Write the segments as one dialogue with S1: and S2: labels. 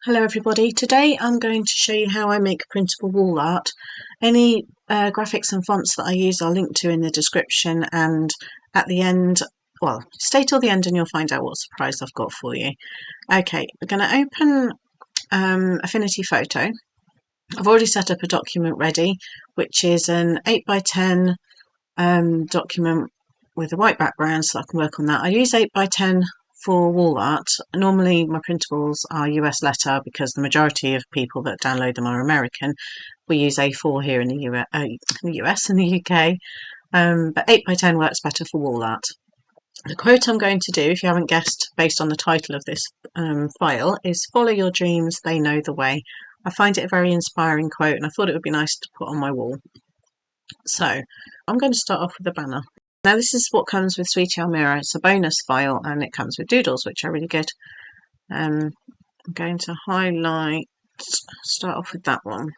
S1: Hello everybody, today I'm going to show you how I make printable wall art. Any graphics and fonts that I use I'll link to in the description, and at the end, well, stay till the end and you'll find out what surprise I've got for you. Okay, we're going to open Affinity Photo. I've already set up a document ready, which is an 8x10 document with a white background, so I can work on that. I use 8x10 for wall art. Normally my printables are US letter because the majority of people that download them are American. We use A4 here in the US and the UK, but 8x10 works better for wall art. The quote I'm going to do, if you haven't guessed based on the title of this file, is "Follow your dreams, they know the way." I find it a very inspiring quote and I thought it would be nice to put on my wall. So I'm going to start off with a banner. Now this is what comes with Sweet Almeera. It's a bonus file and it comes with doodles, which are really good. I'm going to highlight, start off with that one.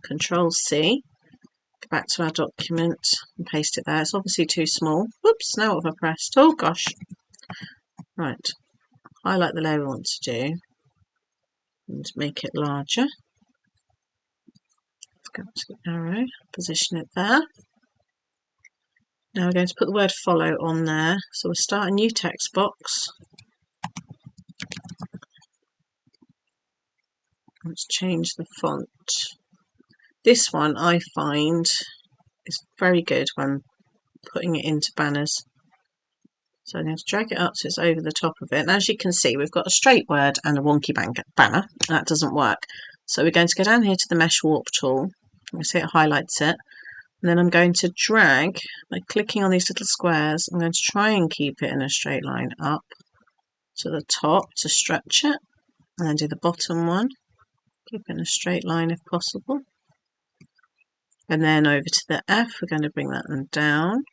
S1: Control C, go back to our document and paste it there. It's obviously too small. Whoops, now what have I pressed? Oh gosh. Right, highlight the layer we want to do and make it larger. Go to the arrow, position it there. Now we're going to put the word follow on there. So we'll start a new text box. Let's change the font. This one I find is very good when putting it into banners. So I'm going to drag it up so it's over the top of it. And as you can see, we've got a straight word and a wonky banner. That doesn't work. So we're going to go down here to the mesh warp tool. You see it highlights it. And then I'm going to drag, by clicking on these little squares, I'm going to try and keep it in a straight line up to the top to stretch it. And then do the bottom one. Keep it in a straight line if possible. And then over to the F, we're going to bring that one down.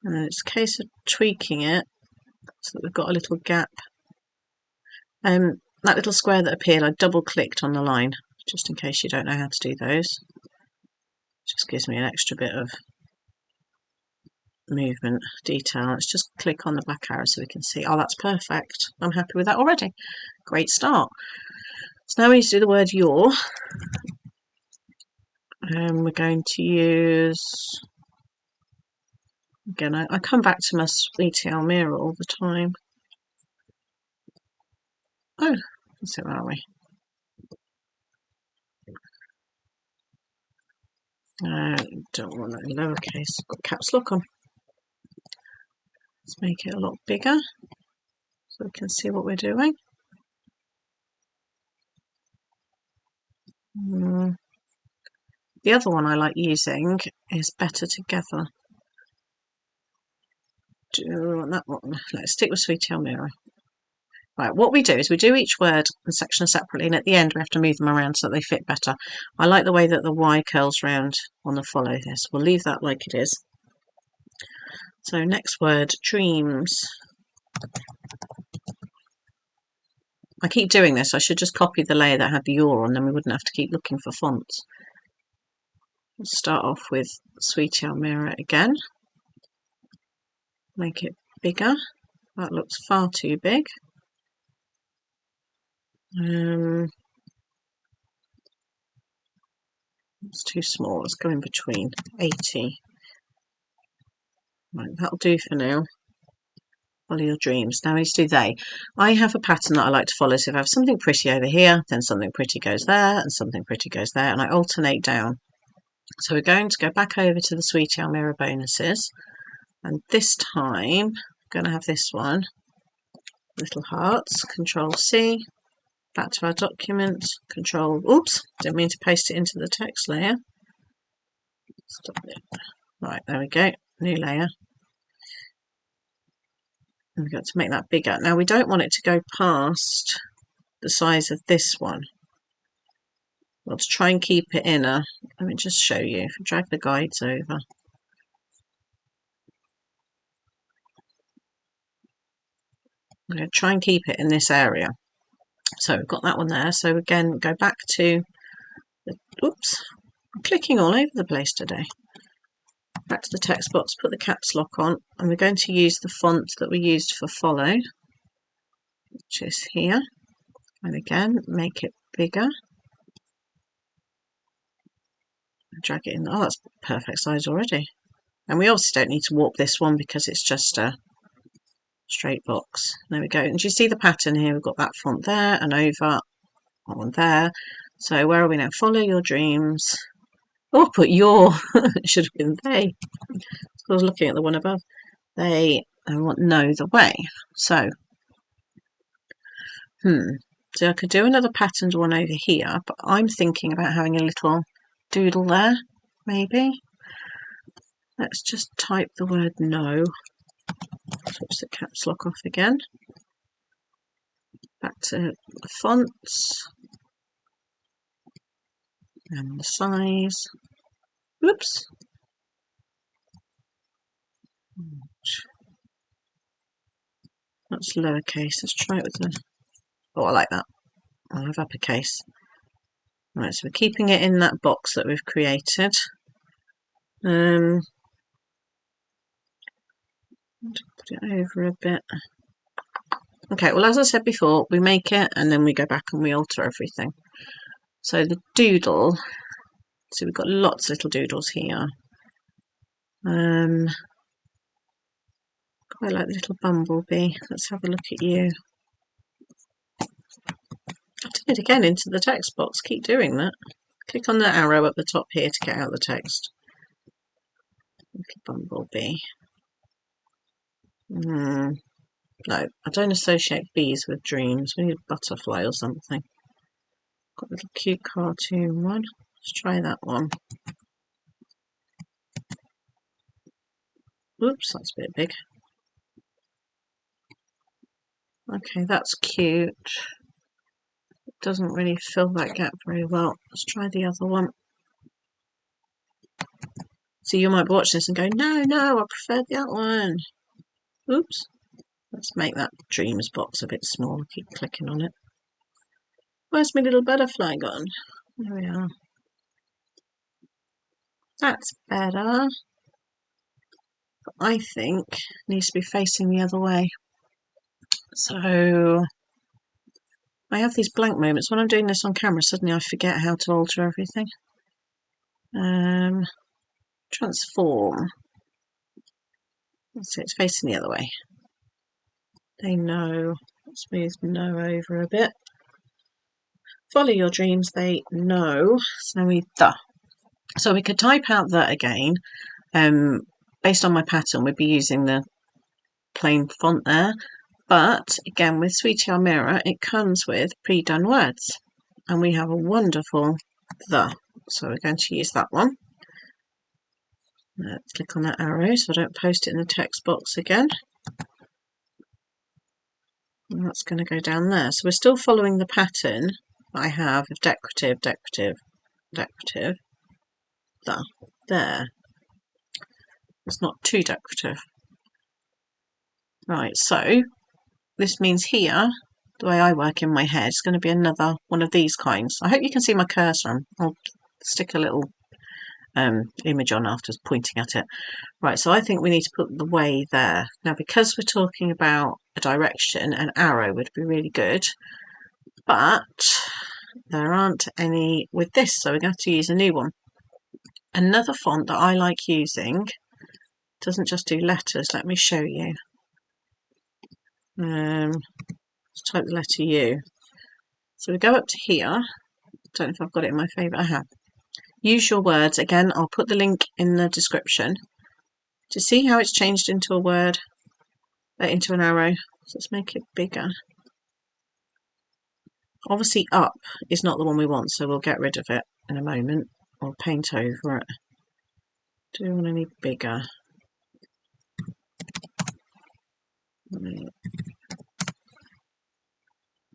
S1: And then it's a case of tweaking it so that we've got a little gap. That little square that appeared, I double clicked on the line, just in case you don't know how to do those. Just gives me an extra bit of movement detail. Let's just click on the black arrow so we can see. Oh, that's perfect. I'm happy with that already. Great start. So now we need to do the word your. We're going to use, again, I come back to my Sweet Almeera all the time. Oh, let's see, where are we? Don't want that in lowercase, got caps lock on. Let's make it a lot bigger so we can see what we're doing. The other one I like using is Better Together. Do that one. Let's stick with Sweet Almeera. Right, what we do is we do each word and section separately, and at the end we have to move them around so that they fit better. I like the way that the Y curls round on the follow here, so we'll leave that like it is. So next word, dreams. I keep doing this. I should just copy the layer that had the your on, then we wouldn't have to keep looking for fonts. Let's start off with Sweet Almeera again. Make it bigger. That looks far too big. It's too small. Let's go in between. 80. Right, that'll do for now. Follow your dreams. Now we need to do they. I have a pattern that I like to follow. So if I have something pretty over here, then something pretty goes there, and something pretty goes there, and I alternate down. So we're going to go back over to the Sweet Almeera bonuses, and this time I'm going to have this one, little hearts. Control C, back to our document. Control, oops, didn't mean to paste it into the text layer. Stop it. Right, there we go. New layer. And we've got to make that bigger. Now we don't want it to go past the size of this one. Well, to try and keep it in a, let me just show you. If I drag the guides over. I'm going to try and keep it in this area. So we've got that one there. So again, go back to the, oops, I'm clicking all over the place today. Back to the text box, put the caps lock on, and we're going to use the font that we used for follow, which which is here. And again, make it bigger. Drag it in. Oh, that's perfect size already. And we also don't need to warp this one because it's just a straight box. There we go. And do you see the pattern here? We've got that font there and over, that one there. So where are we now? Follow your dreams. Oh, put your. It should have been they. I was looking at the one above. They, I want know the way. So, so I could do another patterned one over here, but I'm thinking about having a little doodle there, maybe. Let's just type the word no. Switch the caps lock off again. Back to the fonts and the size. Whoops. That's lowercase. Let's try it with the. Oh, I like that. I'll have uppercase. Right, so we're keeping it in that box that we've created. Put it over a bit. Okay, well, as I said before, we make it and then we go back and we alter everything. So the doodle, so we've got lots of little doodles here. Quite like the little bumblebee. Let's have a look at you. I've done it again into the text box. Keep doing that. Click on the arrow at the top here to get out the text. Little bumblebee. No, I don't associate bees with dreams. We need a butterfly or something. Got a little cute cartoon one. Let's try that one. Oops, that's a bit big. Okay, that's cute. It doesn't really fill that gap very well. Let's try the other one. So you might be watching this and go, no, I prefer that one. Oops. Let's make that dreams box a bit smaller. Keep clicking on it. Where's my little butterfly gone? There we are. That's better. But I think it needs to be facing the other way. So I have these blank moments. When I'm doing this on camera, suddenly I forget how to alter everything. Transform. So it's facing the other way. They know. Let's move no over a bit. Follow your dreams, they know. So now we the. So we could type out that again. Based on my pattern, we'd be using the plain font there. But again, with Sweetie Almeera, it comes with pre-done words. And we have a wonderful the. So we're going to use that one. Let's click on that arrow so I don't post it in the text box again. And that's going to go down there. So we're still following the pattern that I have of decorative, decorative, decorative. There. It's not too decorative. Right, so this means here, the way I work in my head, it's going to be another one of these kinds. I hope you can see my cursor. I'll stick a little image on after pointing at it. Right, so I think we need to put the way there. Now, because we're talking about a direction, an arrow would be really good, but there aren't any with this, so we're going to have to use a new one. Another font that I like using doesn't just do letters. Let me show you. Let's type the letter U. So we go up to here. Don't know if I've got it in my favourite. I have. Use your words. Again, I'll put the link in the description. To see how it's changed into a word, into an arrow. So let's make it bigger. Obviously up is not the one we want, so we'll get rid of it in a moment. Or paint over it. Do we want any bigger?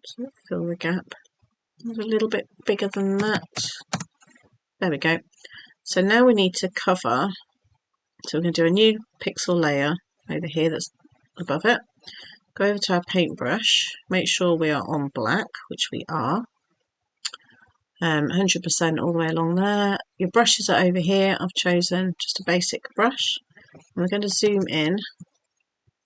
S1: So fill the gap. A little bit bigger than that. There we go. So now we need to cover. So we're going to do a new pixel layer over here that's above it. Go over to our paintbrush. Make sure we are on black, which we are. 100% all the way along there. Your brushes are over here. I've chosen just a basic brush. And we're going to zoom in.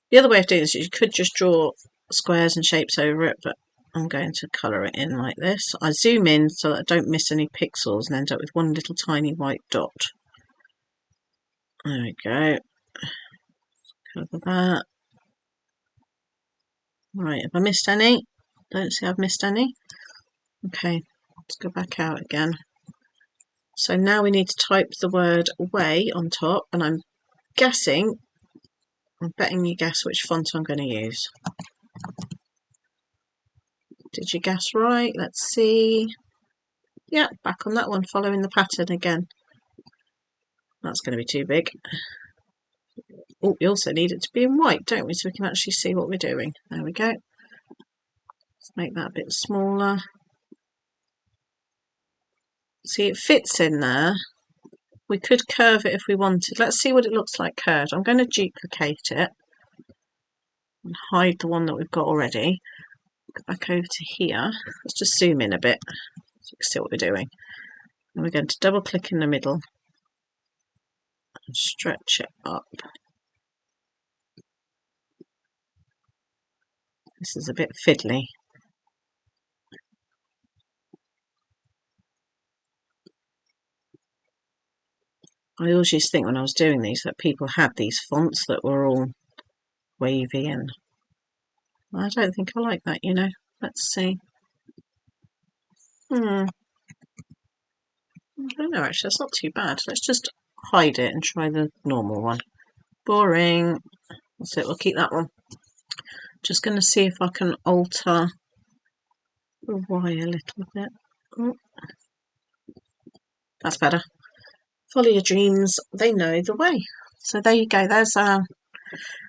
S1: The other way of doing this is you could just draw squares and shapes over it, but I'm going to colour it in like this. I zoom in so that I don't miss any pixels and end up with one little tiny white dot. There we go. Cover that. Right, have I missed any? Don't see I've missed any. Okay, let's go back out again. So now we need to type the word way on top, and I'm betting you guess which font I'm going to use. Did you guess right? Let's see. Yeah, back on that one, following the pattern again. That's going to be too big. Oh, we also need it to be in white, don't we? So we can actually see what we're doing. There we go. Let's make that a bit smaller. See, it fits in there. We could curve it if we wanted. Let's see what it looks like curved. I'm going to duplicate it and hide the one that we've got already. Go back over to here. Let's just zoom in a bit so you can see what we're doing. And we're going to double click in the middle and stretch it up. This is a bit fiddly. I always used to think when I was doing these that people had these fonts that were all wavy, and I don't think I like that, you know. Let's see. I don't know, actually, that's not too bad. Let's just hide it and try the normal one. Boring. That's it, we'll keep that one. Just going to see if I can alter the Y a little bit. Oh, that's better. Follow your dreams, they know the way. So there you go, there's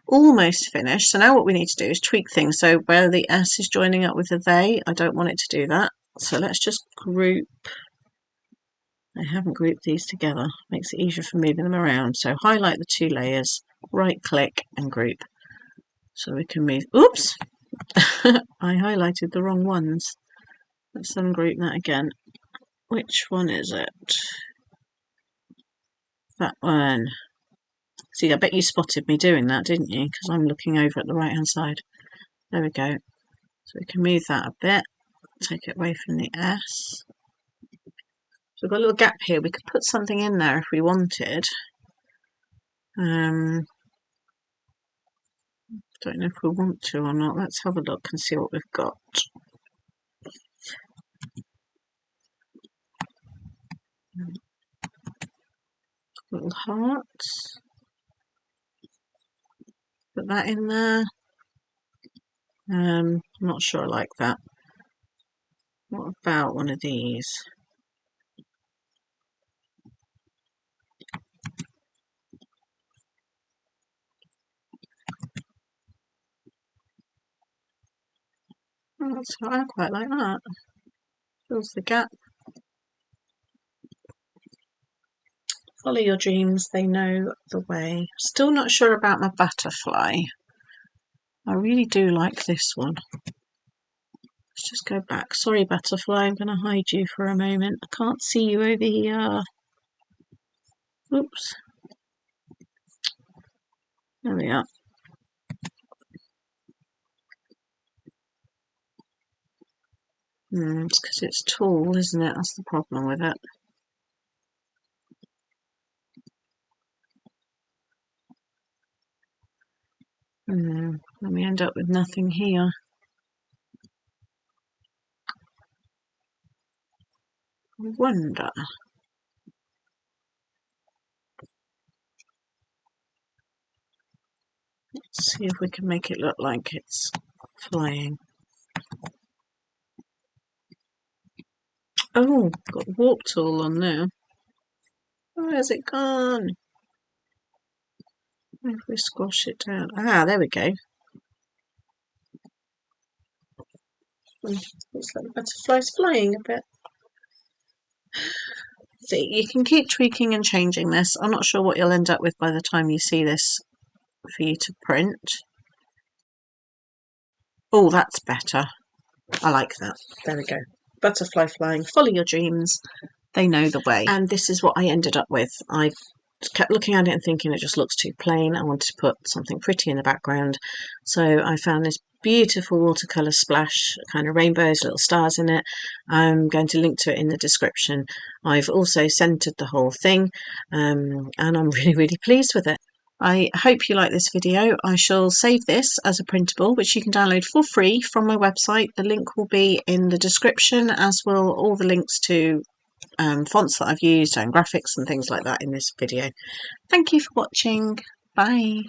S1: almost finished. So now what we need to do is tweak things. So where the S is joining up with the they, I don't want it to do that. So let's just group. I haven't grouped these together. Makes it easier for moving them around. So highlight the two layers, right click and group. So we can move. Oops! I highlighted the wrong ones. Let's ungroup that again. Which one is it? That one. See, I bet you spotted me doing that, didn't you? Because I'm looking over at the right hand side. There we go. So we can move that a bit. Take it away from the S. So we've got a little gap here. We could put something in there if we wanted. Don't know if we want to or not. Let's have a look and see what we've got. Little hearts. Put that in there. I'm not sure I like that. What about one of these? Oh, I quite like that. Fills the gap. Follow your dreams, they know the way. Still not sure about my butterfly. I really do like this one. Let's just go back. Sorry, butterfly, I'm going to hide you for a moment. I can't see you over here. Oops. There we are. It's because it's tall, isn't it? That's the problem with it. And we end up with nothing here. I wonder. Let's see if we can make it look like it's flying. Oh, got warp tool on there. Where's it gone? If we squash it down. Ah, there we go. Looks like the butterfly's flying a bit. See, you can keep tweaking and changing this. I'm not sure what you'll end up with by the time you see this for you to print. Oh, that's better. I like that. There we go. Butterfly flying, follow your dreams. They know the way. And this is what I ended up with. I kept looking at it and thinking it just looks too plain. I wanted to put something pretty in the background. So I found this beautiful watercolour splash, kind of rainbows, little stars in it. I'm going to link to it in the description. I've also centred the whole thing, and I'm really pleased with it. I hope you like this video. I shall save this as a printable, which you can download for free from my website. The link will be in the description, as will all the links to fonts that I've used and graphics and things like that in this video. Thank you for watching. Bye.